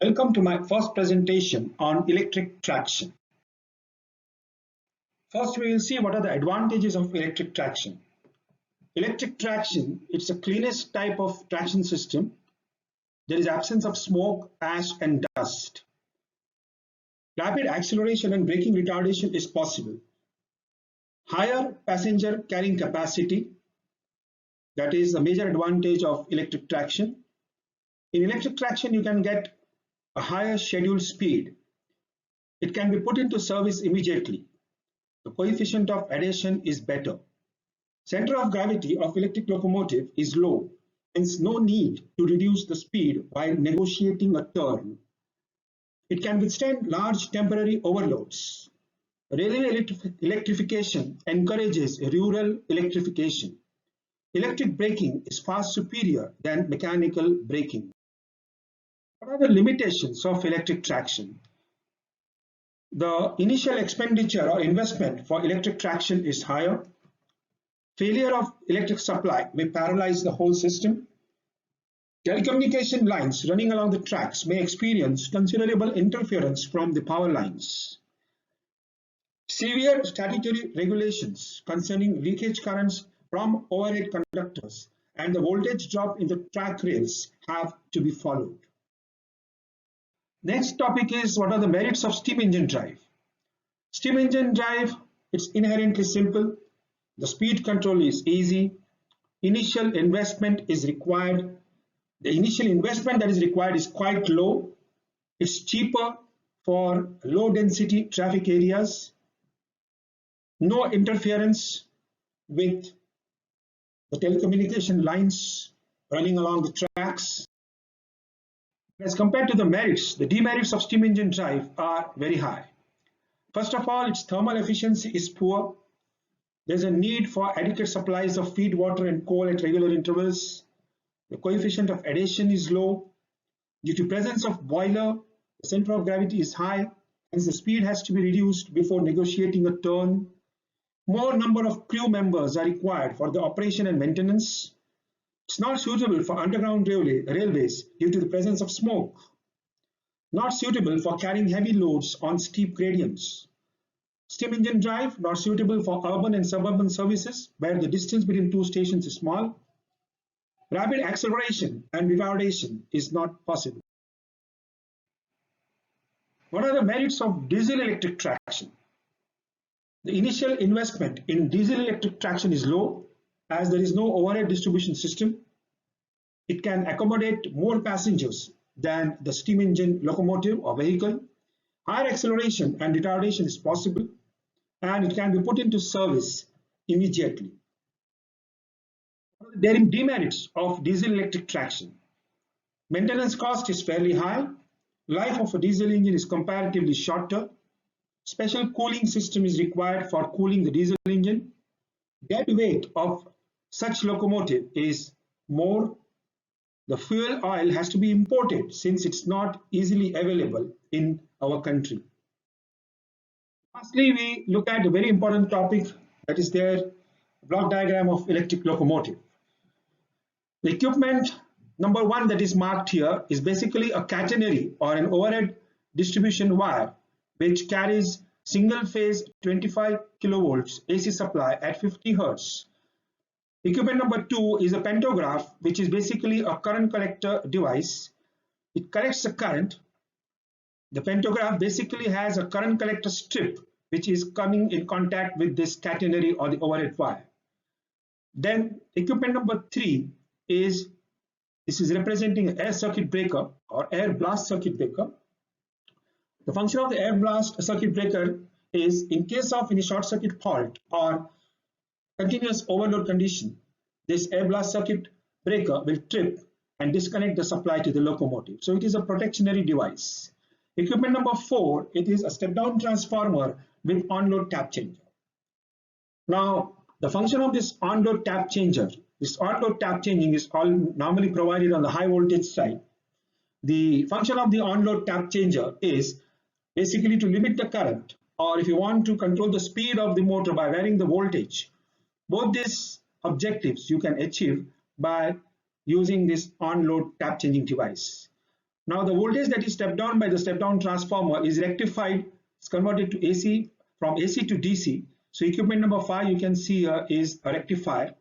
Welcome to my first presentation on electric traction. First, we will see what are the advantages of electric traction. Electric traction, it's the cleanest type of traction system. There is absence of smoke, ash, and dust. Rapid acceleration and braking retardation is possible. Higher passenger carrying capacity, that is a major advantage of electric traction. In electric traction, you can get a higher scheduled speed. It can be put into service immediately. The coefficient of adhesion is better. Center of gravity of electric locomotive is low, hence no need to reduce the speed while negotiating a turn. It can withstand large temporary overloads. Railway electrification encourages rural electrification. Electric braking is far superior than mechanical braking. What are the limitations of electric traction? The initial expenditure or investment for electric traction is higher. Failure of electric supply may paralyze the whole system. Telecommunication lines running along the tracks may experience considerable interference from the power lines. Severe statutory regulations concerning leakage currents from overhead conductors and the voltage drop in the track rails have to be followed. Next topic is what are the merits of steam engine drive. Steam engine drive, it's inherently simple. The speed control is easy. Initial investment is required. The initial investment that is required is quite low. It's cheaper for low density traffic areas. No interference with the telecommunication lines running along the tracks. As compared to the merits, the demerits of steam engine drive are very high. First of all, its thermal efficiency is poor. There's a need for adequate supplies of feed water and coal at regular intervals. The coefficient of adhesion is low. Due to presence of boiler, the center of gravity is high, hence the speed has to be reduced before negotiating a turn. More number of crew members are required for the operation and maintenance. It's not suitable for underground railways due to the presence of smoke. Not suitable for carrying heavy loads on steep gradients. Steam engine drive, not suitable for urban and suburban services where the distance between two stations is small. Rapid acceleration and retardation is not possible. What are the merits of diesel electric traction? The initial investment in diesel electric traction is low as there is no overhead distribution system. It can accommodate more passengers than the steam engine locomotive or vehicle. Higher acceleration and retardation is possible, and it can be put into service immediately. There are demerits of diesel electric traction. Maintenance cost is fairly high. Life of a diesel engine is comparatively shorter. Special cooling system is required for cooling the diesel engine. Dead weight of such locomotive is more. The fuel oil has to be imported since it's not easily available in our country. Lastly, we look at a very important topic that is there, block diagram of electric locomotive. The equipment number one that is marked here is basically a catenary or an overhead distribution wire which carries single phase 25 kilovolts AC supply at 50 Hertz. Equipment number two is a pantograph, which is basically a current collector device. It collects the current. The pantograph basically has a current collector strip which is coming in contact with this catenary or the overhead wire. Then equipment number three is, this is representing an air circuit breaker or air blast circuit breaker. The function of the air blast circuit breaker is in case of any short circuit fault or continuous overload condition, this air blast circuit breaker will trip and disconnect the supply to the locomotive. So it is a protectionary device. Equipment number four, it is a step-down transformer with on-load tap changer. Now, the function of this on-load tap changer, this on-load tap changing is all normally provided on the high voltage side. The function of the on-load tap changer is basically to limit the current, or if you want to control the speed of the motor by varying the voltage. Both these objectives you can achieve by using this on-load tap changing device. Now the voltage that is stepped down by the step down transformer is rectified, it's converted to AC, from AC to DC. So equipment number 5 you can see here is a rectifier,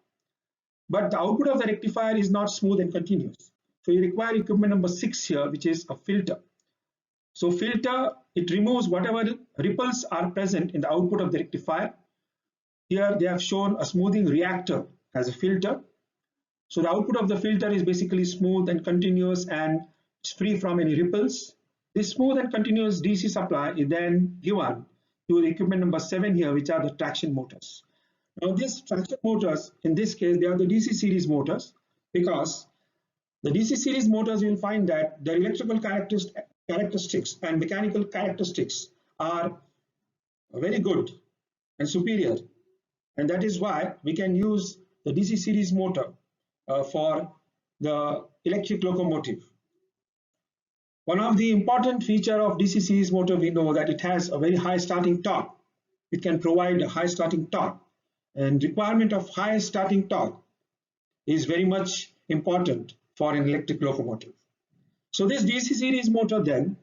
but the output of the rectifier is not smooth and continuous. So you require equipment number 6 here, which is a filter. So filter, it removes whatever ripples are present in the output of the rectifier. Here they have shown a smoothing reactor as a filter. So the output of the filter is basically smooth and continuous and it's free from any ripples. This smooth and continuous DC supply is then given to the equipment number 7 here, which are the traction motors. Now these traction motors, in this case, they are the DC series motors, because the DC series motors, you will find that their electrical characteristics and mechanical characteristics are very good and superior, and that is why we can use the DC series motor for the electric locomotive. One of the important feature of DC series motor, we know that it has a very high starting torque. It can provide a high starting torque, and requirement of high starting torque is very much important for an electric locomotive. So this DC series motor then,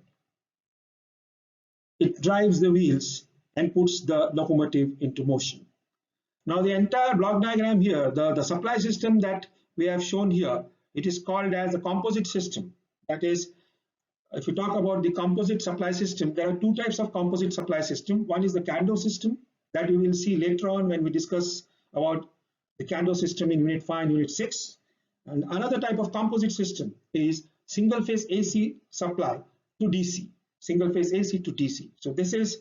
it drives the wheels and puts the locomotive into motion. Now the entire block diagram here, the supply system that we have shown here, it is called as a composite system. That is, if you talk about the composite supply system, there are two types of composite supply system. One is the Kando system that you will see later on when we discuss about the Kando system in unit 5 and unit 6. And another type of composite system is single phase AC supply to DC, single phase AC to DC. So this is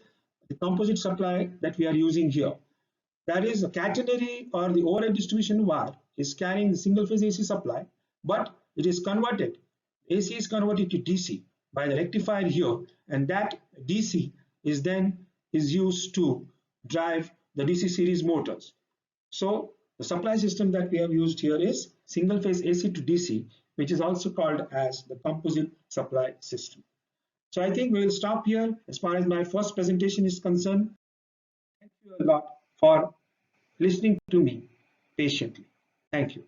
the composite supply that we are using here. That is, a catenary or the overhead distribution wire is carrying the single phase AC supply, but it is converted, AC is converted to DC by the rectifier here, and that DC is then used to drive the DC series motors. So the supply system that we have used here is single phase AC to DC, which is also called as the composite supply system. So I think we will stop here as far as my first presentation is concerned. Thank you a lot for listening to me patiently. Thank you.